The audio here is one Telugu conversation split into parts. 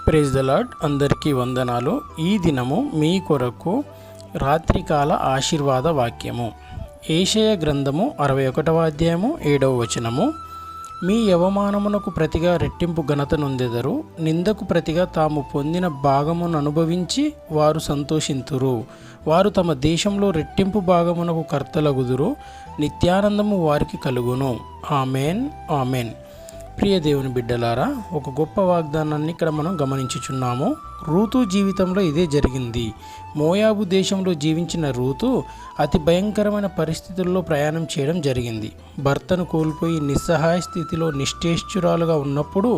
Praise the lord. అందరికీ వందనాలు. ఈ దినము మీ కొరకు రాత్రికాల ఆశీర్వాద వాక్యము. యెషయా గ్రంథము 61వ అధ్యాయము 7వ వచనము. మీ యవమానమునకు ప్రతిగా రెట్టింపు ఘనత నొందెదరు, నిందకు ప్రతిగా తాము పొందిన భాగమును అనుభవించి వారు సంతోషింతురు. వారు తమ దేశంలో రెట్టింపు భాగమునకు కర్తలగుదురు, నిత్యానందము వారికి కలుగును. Amen, amen. ప్రియ దేవుని బిడ్డలారా, ఒక గొప్ప వాగ్దానాన్ని ఇక్కడ మనం గమనించుచున్నాము. రూతు జీవితంలో ఇదే జరిగింది. మోయాబు దేశంలో జీవించిన రూతు అతి భయంకరమైన పరిస్థితుల్లో ప్రయాణం చేయడం జరిగింది. భర్తను కోల్పోయి నిస్సహాయ స్థితిలో నిశ్చేష్చురాలుగా ఉన్నప్పుడు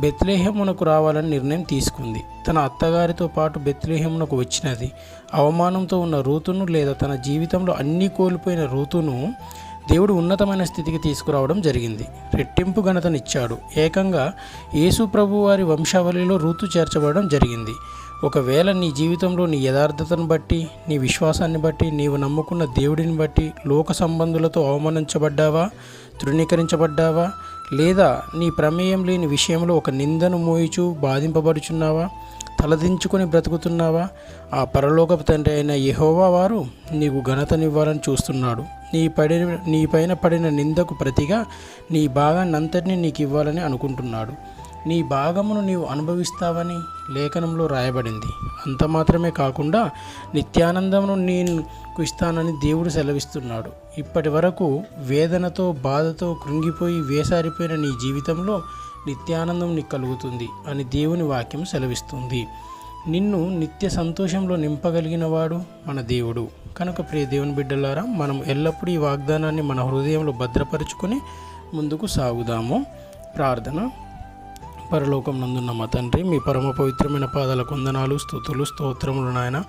బెత్లెహేమునకు రావాలని నిర్ణయం తీసుకుంది. తన అత్తగారితో పాటు బెత్లెహేమునకు వచ్చినది. అవమానంతో ఉన్న రూతును, లేదా తన జీవితంలో అన్నీ కోల్పోయిన రూతును దేవుడు ఉన్నతమైన స్థితికి తీసుకురావడం జరిగింది. రెట్టింపు ఘనతనిచ్చాడు. ఏకంగా యేసు ప్రభు వారి వంశావళిలో రూతు చేర్చబడడం జరిగింది. ఒకవేళ నీ జీవితంలో నీ యథార్థతను బట్టి, నీ విశ్వాసాన్ని బట్టి, నీవు నమ్ముకున్న దేవుడిని బట్టి లోక సంబంధులతో అవమానించబడ్డావా, తృణీకరించబడ్డావా, లేదా నీ ప్రమేయం లేని విషయంలో ఒక నిందను మోయిచూ బాధింపబడుచున్నావా, తలదించుకొని బ్రతుకుతున్నావా? ఆ పరలోకపు తండ్రి అయిన యెహోవా వారు నీకు ఘనతనివ్వాలని చూస్తున్నాడు. నీ పైన పడిన నిందకు ప్రతిగా నీ భాగాన్ని అంతటినీ నీకు ఇవ్వాలని అనుకుంటున్నాడు. నీ భాగమును నీవు అనుభవిస్తావని లేఖనంలో రాయబడింది. అంత మాత్రమే కాకుండా నిత్యానందమును నీకు ఇస్తానని దేవుడు సెలవిస్తున్నాడు. ఇప్పటి వరకు వేదనతో, బాధతో కృంగిపోయి వేసారిపోయిన నీ జీవితంలో నిత్యానందం నీకు కలుగుతుంది అని దేవుని వాక్యం సెలవిస్తుంది. నిన్ను నిత్య సంతోషంలో నింపగలిగిన వాడు మన దేవుడు. కనుక ప్రియ దేవుని బిడ్డలారా, మనం ఎల్లప్పుడూ ఈ వాగ్దానాన్ని మన హృదయంలో భద్రపరుచుకొని ముందుకు సాగుదాము. ప్రార్థన. పరలోకం నందున్న మా తండ్రి, మీ పరమ పవిత్రమైన పాదాలకు వందనాలు, స్తుతులు, స్తోత్రములు నాయన.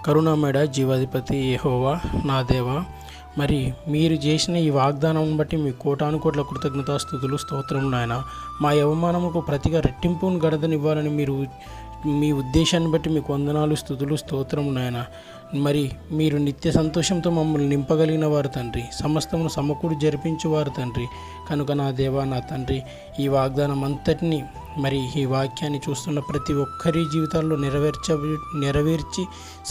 కరుణామేడ జీవాధిపతి యెహోవా నా దేవా, మరి మీరు చేసిన ఈ వాగ్దానం బట్టి మీ కోటాను కోట్ల కృతజ్ఞతాస్తుతులు, స్తోత్రములు నాయన. మా యవమానముకు ప్రతిగా రెట్టింపును గడదనివ్వాలని మీ ఉద్దేశాన్ని బట్టి మీకు వందనాలు, స్తుతులు, స్తోత్రము నాయన. మరి మీరు నిత్య సంతోషంతో మమ్మల్ని నింపగలిగిన వారు తండ్రి, సమస్తమును సమకూడి జరిపించువారు తండ్రి. కనుక నా దేవా, నా తండ్రి, ఈ వాగ్దానం అంతటినీ, మరి ఈ వాక్యాన్ని చూస్తున్న ప్రతి ఒక్కరి జీవితాల్లో నెరవేర్చి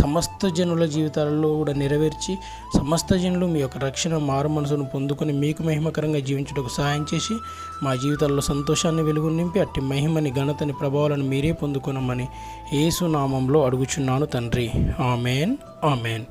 సమస్త జనుల జీవితాలలో కూడా నెరవేర్చి సమస్త జనులు మీ యొక్క రక్షణ మారు మనసును పొందుకొని మీకు మహిమకరంగా జీవించుటకు సహాయం చేసి మా జీవితాల్లో సంతోషాన్ని వెలుగు నింపి అట్టి మహిమని, ఘనతని, ప్రభావాలను మీరే పొందుకొనమని యేసు నామంలో అడుగుచున్నాను తండ్రి. Amen, amen.